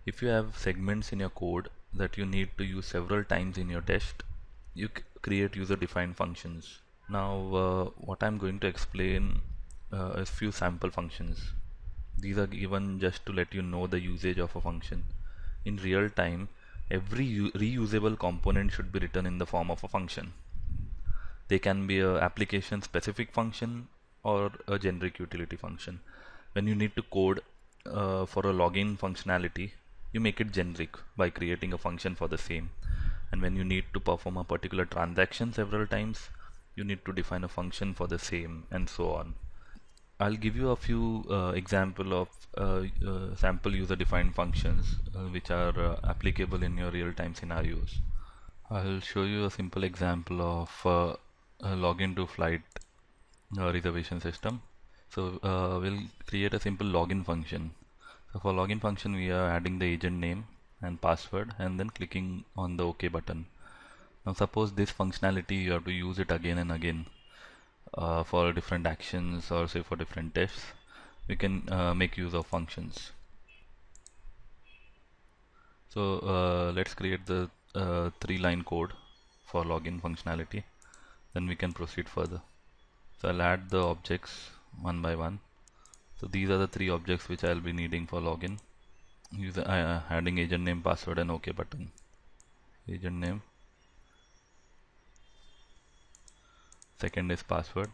If you have segments in your code that you need to use several times in your test, you create user-defined functions. Now what I'm going to explain is few sample functions. These are given just to let you know the usage of a function. In real time, every reusable component should be written in the form of a function. They can be a application specific function or a generic utility function. When you need to code for a login functionality, you make it generic by creating a function for the same. And when you need to perform a particular transaction several times, you need to define a function for the same, and so on. I'll give you a few example of sample user-defined functions which are applicable in your real-time scenarios. I'll show you a simple example of a login to flight reservation system. So we'll create a simple login function. So for login function, we are adding the agent name and password and then clicking on the OK button. Now suppose this functionality you have to use it again and again for different actions, or say for different tests. We can make use of functions. So let's create the 3-line code for login functionality, then we can proceed further. So I'll add the objects one by one. So these are the 3 objects which I'll be needing for login. Adding agent name, password and OK button. Agent name, second is password,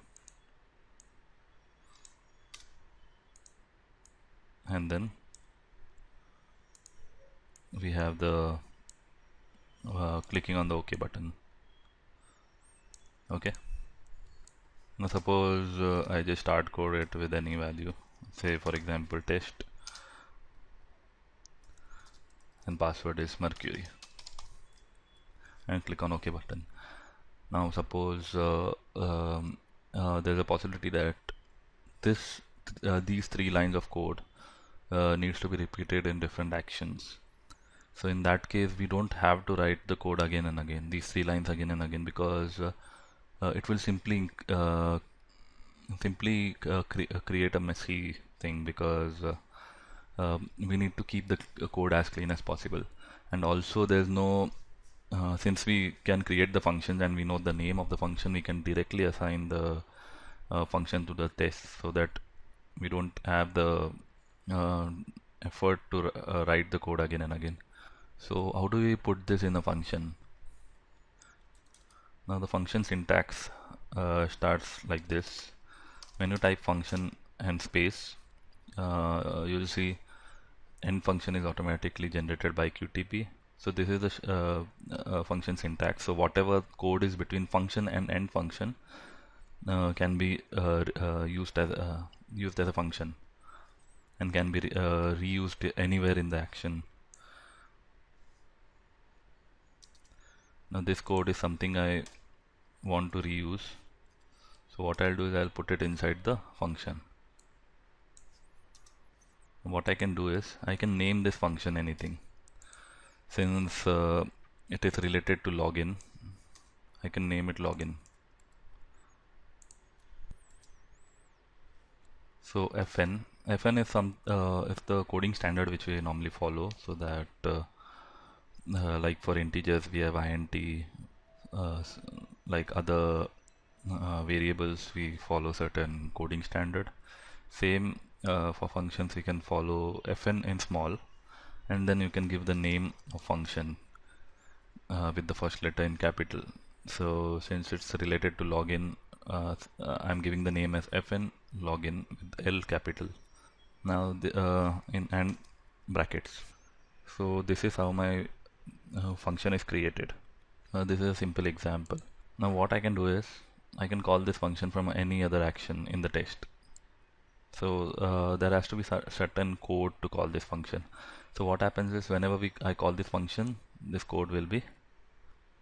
and then we have the clicking on the OK button. Okay. Now suppose I just hard code it with any value, say for example test, and password is Mercury, and click on OK button. Now suppose there's a possibility that these 3 lines of code needs to be repeated in different actions. So in that case, we don't have to write the code again and again, these 3 lines again and again, because it will simply create a messy thing, because we need to keep the code as clean as possible. And also there's no since we can create the functions and we know the name of the function, we can directly assign the function to the test, so that we don't have the effort to write the code again and again. So how do we put this in a function? Now the function syntax starts like this. When you type function and space, you'll see end function is automatically generated by QTP. So this is the function syntax. So whatever code is between function and end function can be used as a function, and can be reused anywhere in the action. Now this code is something I want to reuse. So what I'll do is I'll put it inside the function. What I can do is I can name this function anything. Since it is related to login, I can name it login. So FN is the coding standard which we normally follow, so that like for integers we have int, like other variables we follow certain coding standard. Same for functions, we can follow FN in small, and then you can give the name of function with the first letter in capital. So since it's related to login, I'm giving the name as FN login with L capital. Now and brackets. So this is how my function is created. This is a simple example. Now what I can do is I can call this function from any other action in the test. So there has to be certain code to call this function. So what happens is whenever I call this function, this code will be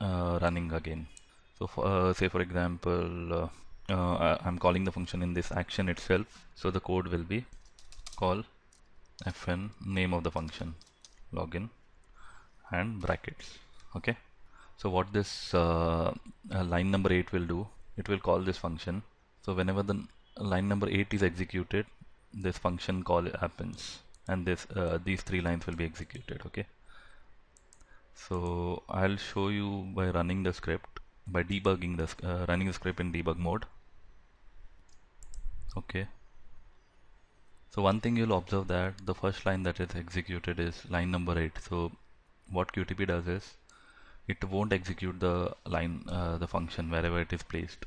running again. So say for example I'm calling the function in this action itself, so the code will be call fn name of the function login and brackets. Okay, so what this line number 8 will do, it will call this function. So whenever the line number 8 is executed, this function call happens. and these 3 lines will be executed. Okay, so I'll show you by running the script, by debugging running the script in debug mode. Okay, so one thing you'll observe that the first line that is executed is line number 8. So what QTP does is it won't execute the the function wherever it is placed.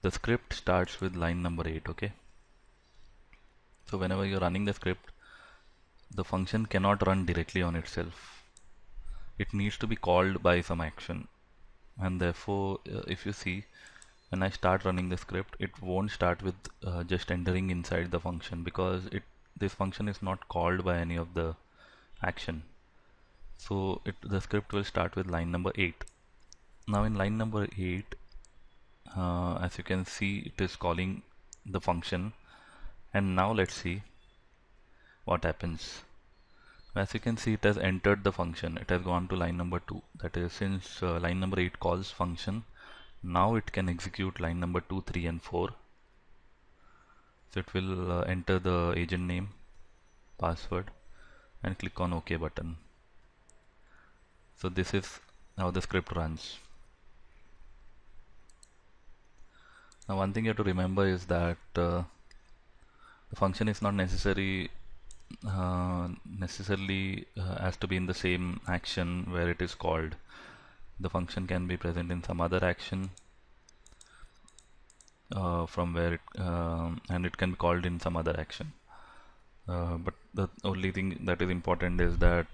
The script starts with line number 8. Okay, so whenever you're running the script, the function cannot run directly on itself. It needs to be called by some action, and therefore if you see, when I start running the script, it won't start with just entering inside the function, because this function is not called by any of the action. So the script will start with line number 8. Now in line number 8, as you can see, it is calling the function, and now let's see what happens. As you can see, it has entered the function. It has gone to line number 2. That is, since line number 8 calls function, now it can execute line number 2, 3 and 4. So it will enter the agent name, password, and click on OK button. So this is how the script runs. Now one thing you have to remember is that the function is not necessarily has to be in the same action where it is called. The function can be present in some other action from where it and it can be called in some other action. But the only thing that is important is that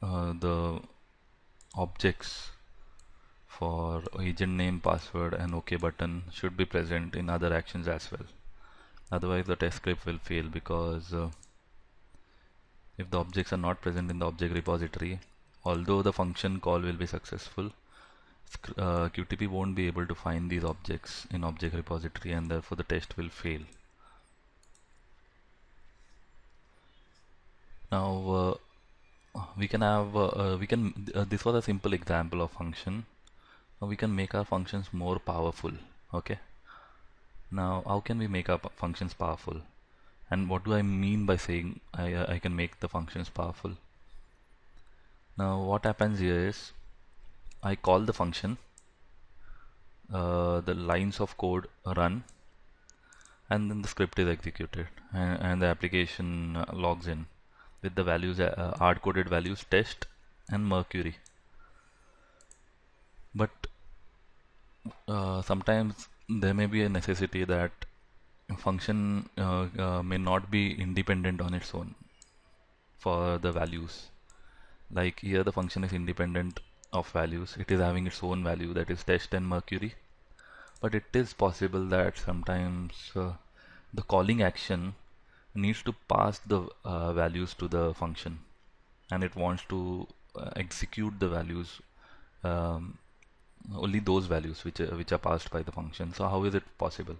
the objects for agent name, password and OK button should be present in other actions as well. Otherwise the test script will fail, because if the objects are not present in the object repository, although the function call will be successful, QTP won't be able to find these objects in object repository, and therefore the test will fail. Now we can have this was a simple example of function. Now we can make our functions more powerful. Okay, now how can we make our functions powerful, and what do I mean by saying I can make the functions powerful? Now what happens here is I call the function, the lines of code run, and then the script is executed, and the application logs in with the values, hard-coded values test and Mercury. But sometimes there may be a necessity that a function may not be independent on its own for the values. Like here the function is independent of values. It is having its own value, that is test and Mercury. But it is possible that sometimes the calling action needs to pass the values to the function, and it wants to execute the values, only those values which are passed by the function. So how is it possible?